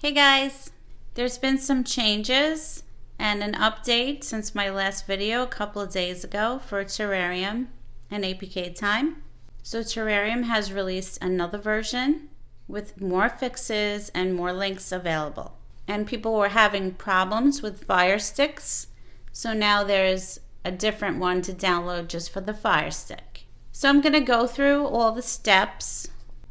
Hey guys, there's been some changes and an update since my last video a couple of days ago for Terrarium and APKTime. So Terrarium has released another version with more fixes and more links available. And people were having problems with Fire Sticks, so now there's a different one to download just for the Fire Stick. So I'm going to go through all the steps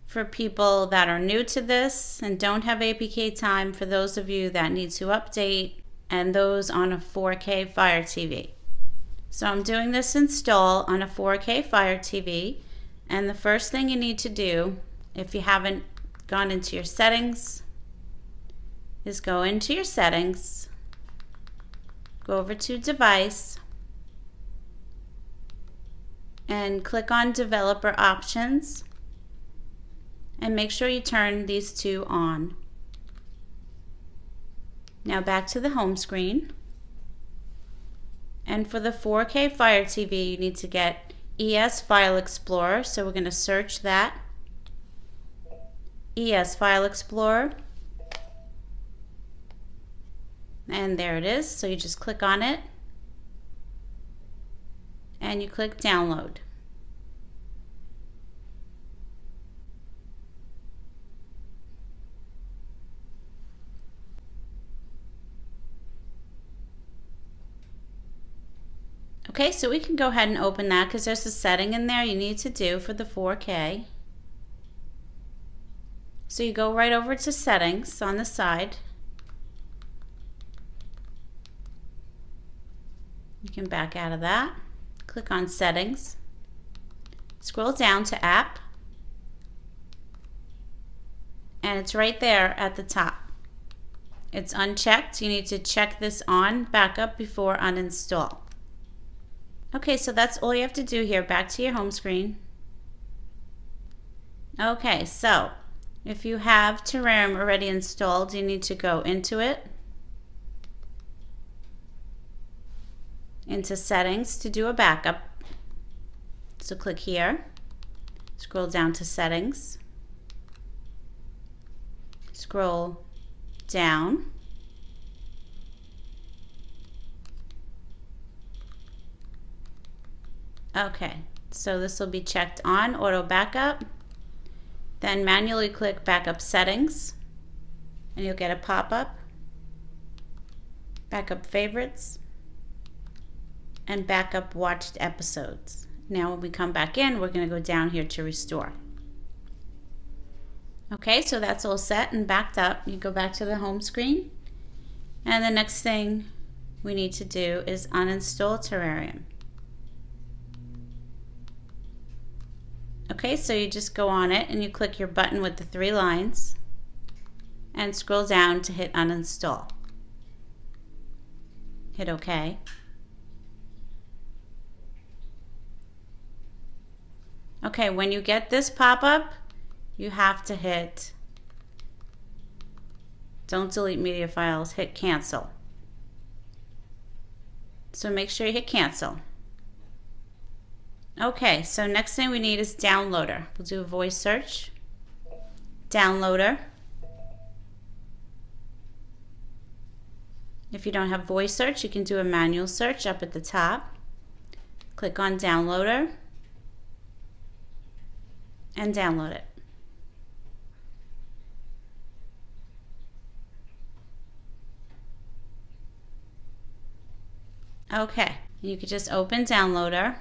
for people that are new to this and don't have APKTime, for those of you that need to update, and those on a 4K Fire TV. So I'm doing this install on a 4K Fire TV, and the first thing you need to do, if you haven't gone into your settings, is go into your settings, go over to device, and click on developer options, and make sure you turn these two on. Now back to the home screen, and for the 4K Fire TV you need to get ES File Explorer, so we're going to search that. ES File Explorer, and there it is. So you just click on it and you click download. Okay, so we can go ahead and open that because there's a setting in there you need to do for the 4K. So you go right over to settings on the side. You can back out of that. Click on settings. Scroll down to app. And it's right there at the top. It's unchecked. You need to check this on backup before uninstall. Okay, so that's all you have to do here. Back to your home screen. Okay, so if you have Terrarium already installed, you need to go into it, into settings to do a backup. So click here, scroll down to settings, scroll down, okay, so this will be checked on, auto backup. Then manually click backup settings and you'll get a pop-up, backup favorites, and backup watched episodes. Now when we come back in, we're going to go down here to restore. Okay, so that's all set and backed up. You go back to the home screen, and the next thing we need to do is uninstall Terrarium. Okay, so you just go on it and you click your button with the 3 lines and scroll down to hit uninstall. Hit OK. Okay, when you get this pop-up, you have to hit don't delete media files, hit cancel. So make sure you hit cancel. Okay, so next thing we need is downloader. We'll do a voice search. Downloader. If you don't have voice search, you can do a manual search up at the top. Click on downloader and download it. Okay, you could just open downloader.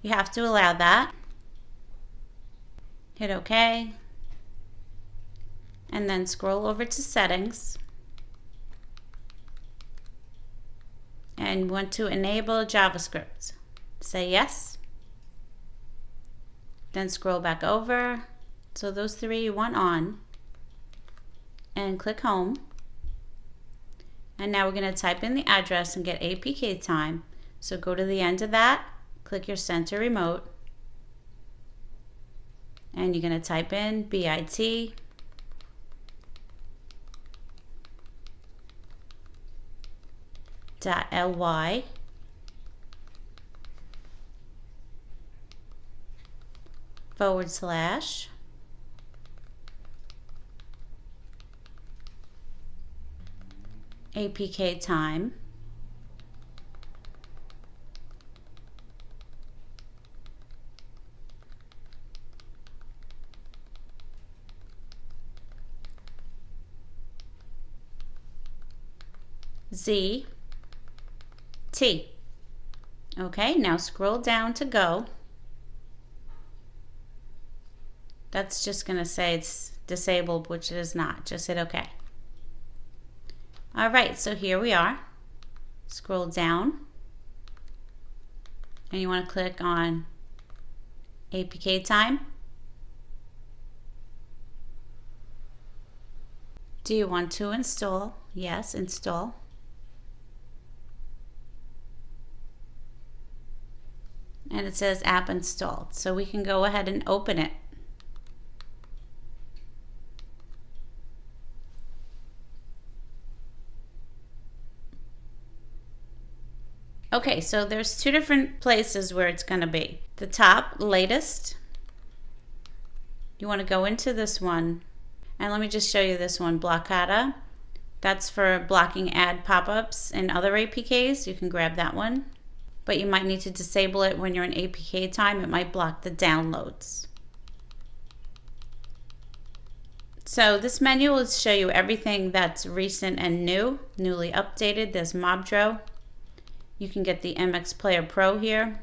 You have to allow that. Hit OK. And then scroll over to settings. And want to enable JavaScript. Say yes. Then scroll back over. So those 3 you want on. And click home. And now we're going to type in the address and get APKTime. So go to the end of that. Click your center remote, and you're going to type in bit.ly / APKTime. Z, T. Okay, now scroll down to go. That's just going to say it's disabled, which it is not. Just hit OK. All right, so here we are. Scroll down. And you want to click on APKTime. Do you want to install? Yes, install. And it says app installed. So we can go ahead and open it. Okay, so there's two different places where it's going to be. The top, latest. You want to go into this one. And let me just show you this one, blockada. That's for blocking ad pop-ups and other APKs. You can grab that one. But you might need to disable it when you're in APKTime. It might block the downloads. So this menu will show you everything that's recent and new, newly updated. There's Mobdro. You can get the MX Player Pro here.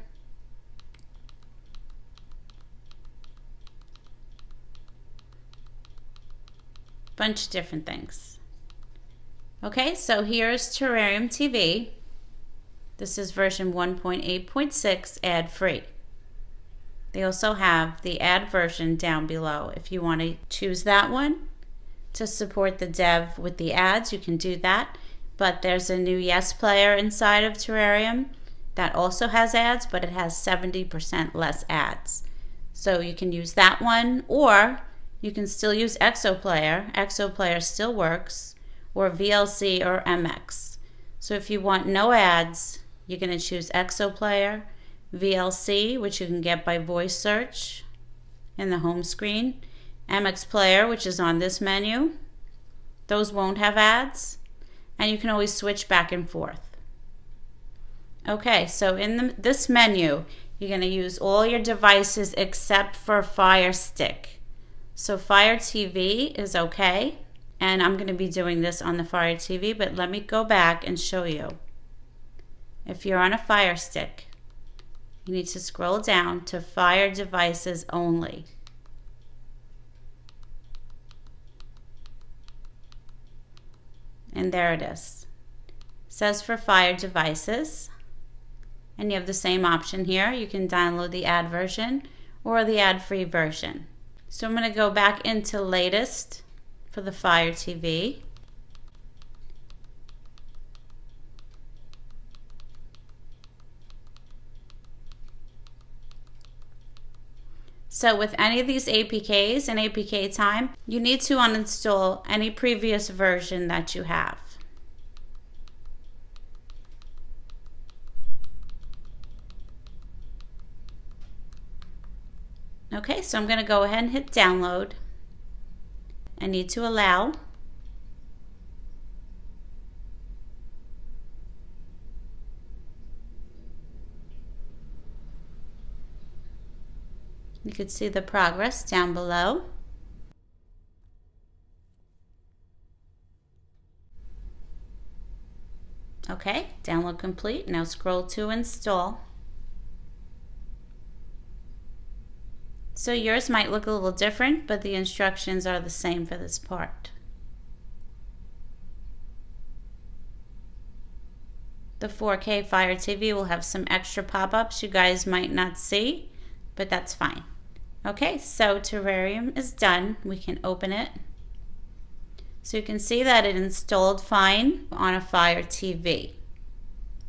Bunch of different things. Okay, so here's Terrarium TV. This is version 1.8.6 ad-free. They also have the ad version down below. If you want to choose that one to support the dev with the ads, you can do that. But there's a new Yes player inside of Terrarium that also has ads, but it has 70% less ads. So you can use that one, or you can still use ExoPlayer. ExoPlayer still works, or VLC or MX. So if you want no ads, you're going to choose ExoPlayer, VLC, which you can get by voice search in the home screen, MX Player, which is on this menu. Those won't have ads, and you can always switch back and forth. Okay, so in this menu, you're going to use all your devices except for Fire Stick. So Fire TV is okay, and I'm going to be doing this on the Fire TV, but let me go back and show you. If you're on a Fire Stick, you need to scroll down to Fire Devices Only. And there it is. It says for Fire Devices. And you have the same option here. You can download the ad version or the ad-free version. So I'm going to go back into latest for the Fire TV. So with any of these APKs and APKTime, you need to uninstall any previous version that you have. Okay, so I'm going to go ahead and hit download. I need to allow. You can see the progress down below. Okay, download complete. Now scroll to install. So yours might look a little different, but the instructions are the same for this part. The 4K Fire TV will have some extra pop-ups you guys might not see, but that's fine. Okay, so Terrarium is done. We can open it. So you can see that it installed fine on a Fire TV.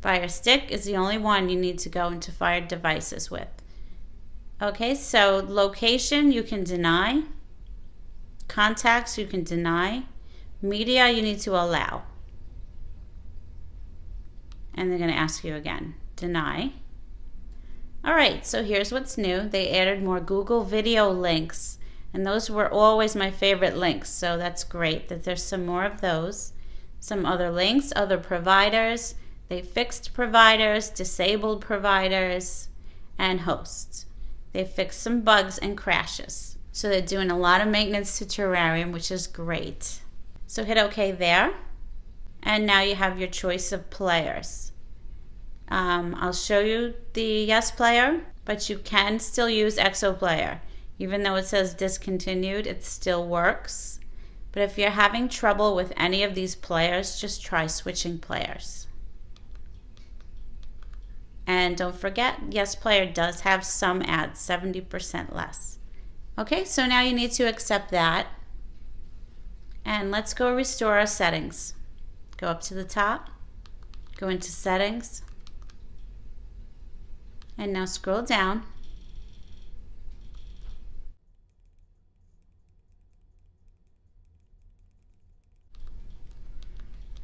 Fire Stick is the only one you need to go into Fire Devices with. Okay, so location you can deny. Contacts you can deny. Media you need to allow. And they're going to ask you again. Deny. Alright, so here's what's new. They added more Google video links, and those were always my favorite links, so that's great that there's some more of those. some other links, other providers. They fixed providers, disabled providers, and hosts. They fixed some bugs and crashes. So they're doing a lot of maintenance to Terrarium, which is great. So hit OK there. And now you have your choice of players. I'll show you the Yes player, but you can still use EXO player. Even though it says discontinued, it still works. But if you're having trouble with any of these players, just try switching players. And don't forget, Yes player does have some ads, 70% less. Okay, so now you need to accept that. And let's go restore our settings. Go up to the top, go into settings, and now scroll down.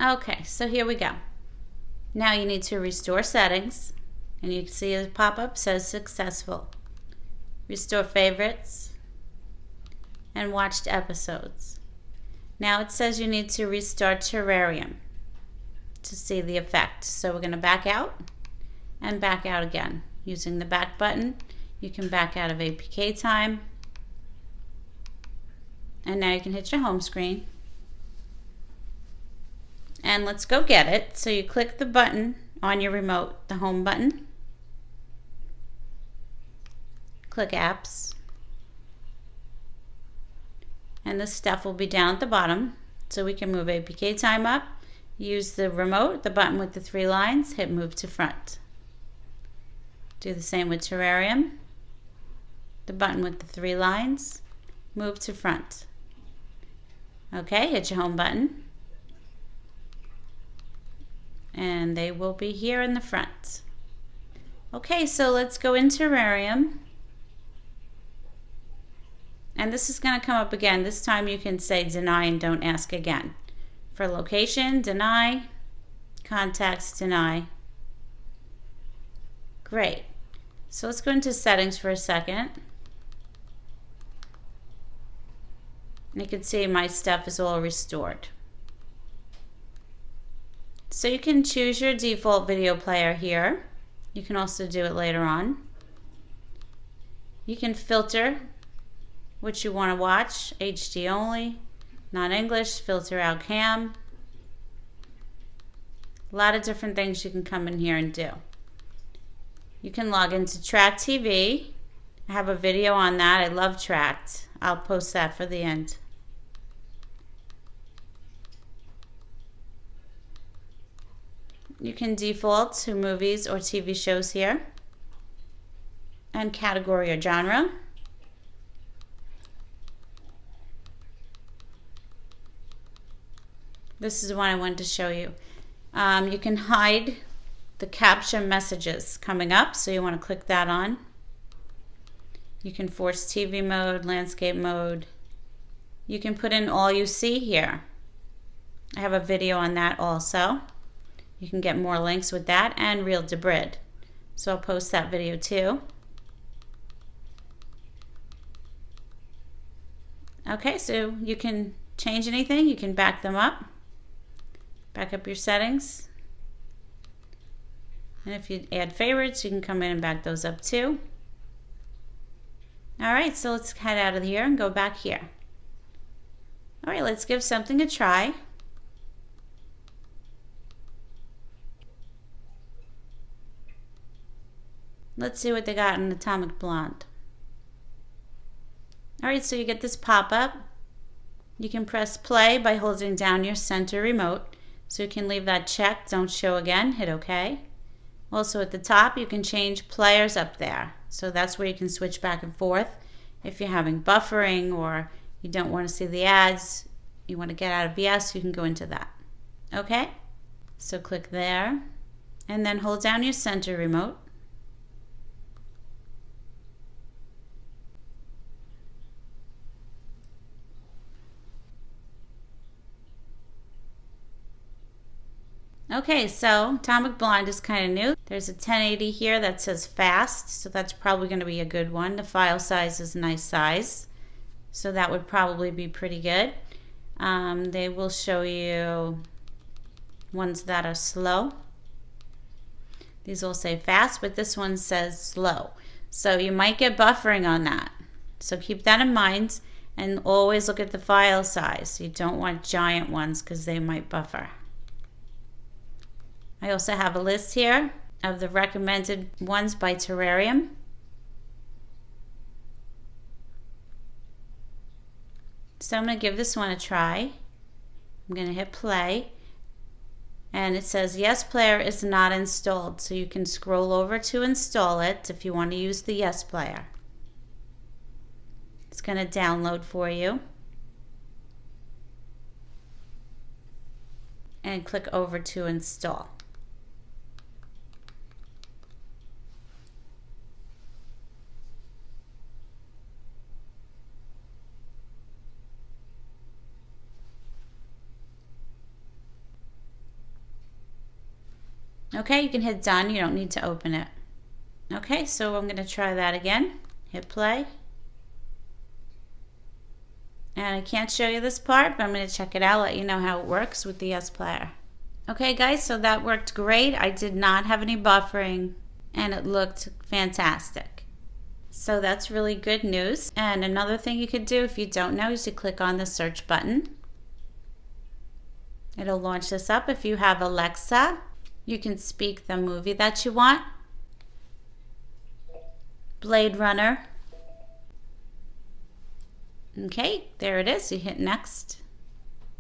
Okay, so here we go. Now you need to restore settings, and you can see a pop-up says successful. Restore favorites and watched episodes. Now it says you need to restart Terrarium to see the effect. So we're going to back out and back out again. Using the back button, you can back out of APKTime. And now you can hit your home screen. And let's go get it. So you click the button on your remote, the home button. Click apps. And the stuff will be down at the bottom. So we can move APKTime up. Use the remote, the button with the 3 lines, hit move to front. Do the same with Terrarium. The button with the 3 lines, move to front. Okay, hit your home button. And they will be here in the front. Okay, so let's go in Terrarium. And this is going to come up again. This time you can say deny and don't ask again. For location, deny. Contacts, deny. Great. So let's go into settings for a second. And you can see my stuff is all restored. So you can choose your default video player here. You can also do it later on. You can filter what you want to watch, HD only, non-English, filter out cam. A lot of different things you can come in here and do. You can log into Track TV. I have a video on that. I love Tracked. I'll post that for the end. You can default to movies or TV shows here, and category or genre. This is one I wanted to show you. You can hide the caption messages coming up, so you want to click that on. You can force TV mode, landscape mode. You can put in all you see here. I have a video on that also. You can get more links with that, and Reel to Brid. So I'll post that video too. Okay, so you can change anything. You can back them up. Back up your settings. And if you add favorites, you can come in and back those up too. All right, so let's head out of here and go back here. All right, let's give something a try. Let's see what they got in Atomic Blonde. All right, so you get this pop-up. You can press play by holding down your center remote. So you can leave that checked, don't show again, hit OK. Also at the top, you can change players up there. So that's where you can switch back and forth. If you're having buffering or you don't want to see the ads, you want to get out of Yes, you can go into that. Okay? So click there, and then hold down your center remote. Okay, so Atomic Blonde is kind of new. There's a 1080 here that says fast, so that's probably going to be a good one. The file size is a nice size, so that would probably be pretty good. They will show you ones that are slow. These will say fast, but this one says slow. So you might get buffering on that. So keep that in mind and always look at the file size. You don't want giant ones because they might buffer. I also have a list here of the recommended ones by Terrarium. So I'm going to give this one a try. I'm going to hit play. And it says, yes, player is not installed. So you can scroll over to install it if you want to use the yes player. It's going to download for you. And click over to install. Okay, you can hit done. You don't need to open it. Okay, so I'm going to try that again. Hit play. And I can't show you this part, but I'm going to check it out, let you know how it works with the yes player. Okay guys, so that worked great. I did not have any buffering and it looked fantastic. So that's really good news. And another thing you could do if you don't know is to click on the search button. It'll launch this up. If you have Alexa, you can speak the movie that you want. Blade Runner. Okay, there it is. You hit next.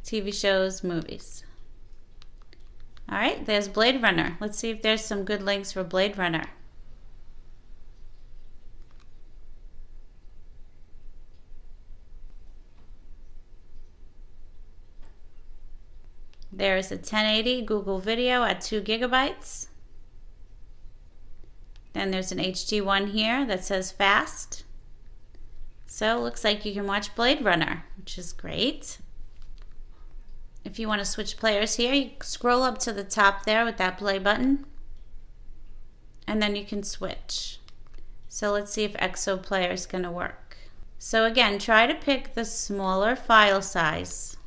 TV shows, movies. All right, there's Blade Runner. Let's see if there's some good links for Blade Runner. There's a 1080 Google video at 2 GB. Then there's an HD one here that says fast. So it looks like you can watch Blade Runner, which is great. If you want to switch players here, you scroll up to the top there with that play button. And then you can switch. So let's see if EXO player is going to work. So again, try to pick the smaller file size.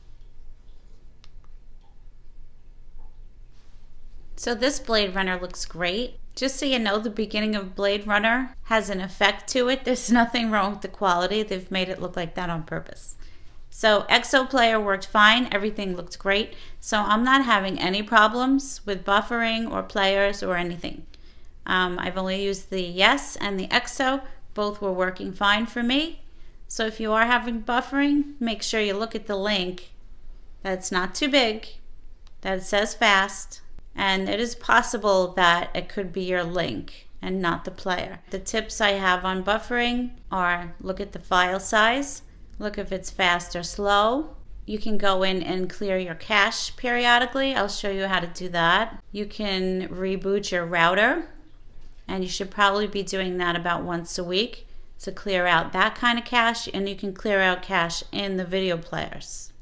So this Blade Runner looks great. Just so you know, the beginning of Blade Runner has an effect to it. There's nothing wrong with the quality. They've made it look like that on purpose. So EXO player worked fine. Everything looked great. So I'm not having any problems with buffering or players or anything. I've only used the yes and the EXO. Both were working fine for me. So if you are having buffering, make sure you look at the link. That's not too big. That it says fast. And it is possible that it could be your link and not the player. The tips I have on buffering are look at the file size, look if it's fast or slow. You can go in and clear your cache periodically. I'll show you how to do that. You can reboot your router, and you should probably be doing that about once a week to clear out that kind of cache, and you can clear out cache in the video players.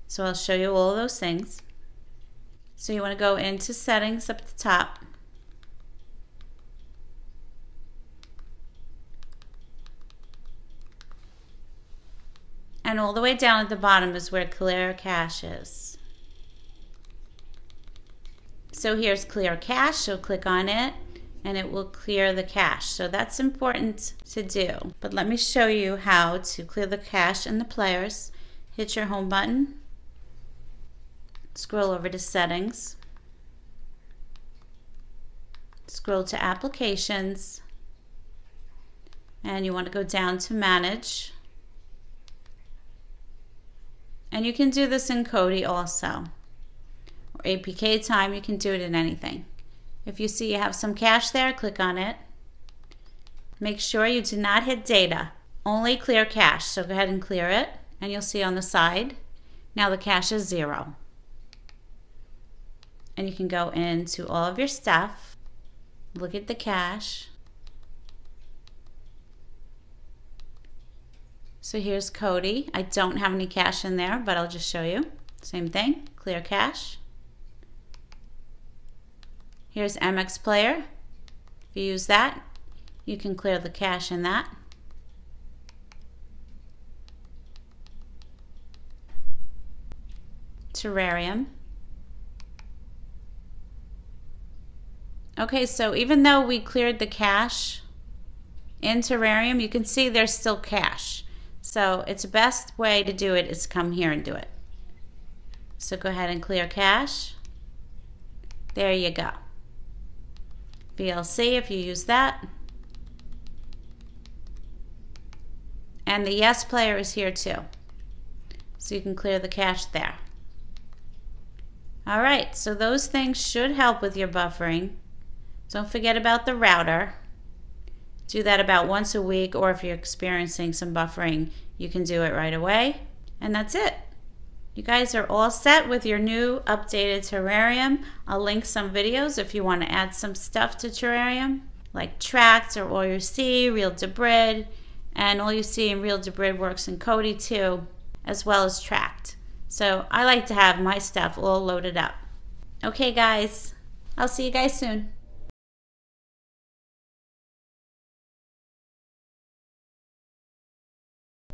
So I'll show you all of those things. So you want to go into settings up at the top. And all the way down at the bottom is where clear cache is. So here's clear cache, so click on it and it will clear the cache. So that's important to do. But let me show you how to clear the cache in the players. Hit your home button. Scroll over to settings. Scroll to applications. And you want to go down to manage. And you can do this in Kodi also. Or APKTime, you can do it in anything. If you see you have some cache there, click on it. Make sure you do not hit data. Only clear cache. So go ahead and clear it. And you'll see on the side, now the cache is 0. And you can go into all of your stuff, look at the cache. So here's Kodi. I don't have any cache in there, but I'll just show you. Same thing, clear cache. Here's MX Player. If you use that, you can clear the cache in that. Terrarium. Okay, so even though we cleared the cache in Terrarium, you can see there's still cache. So it's the best way to do it is come here and do it. So go ahead and clear cache. There you go. VLC if you use that. And the yes player is here too. So you can clear the cache there. Alright, so those things should help with your buffering. Don't forget about the router. Do that about once a week, or if you're experiencing some buffering, you can do it right away. And that's it. You guys are all set with your new updated Terrarium. I'll link some videos if you want to add some stuff to Terrarium, like Tracked or All You See, Real Debrid, and All You See and Real Debrid works in Kodi too, as well as Tracked. So I like to have my stuff all loaded up. Okay guys, I'll see you guys soon.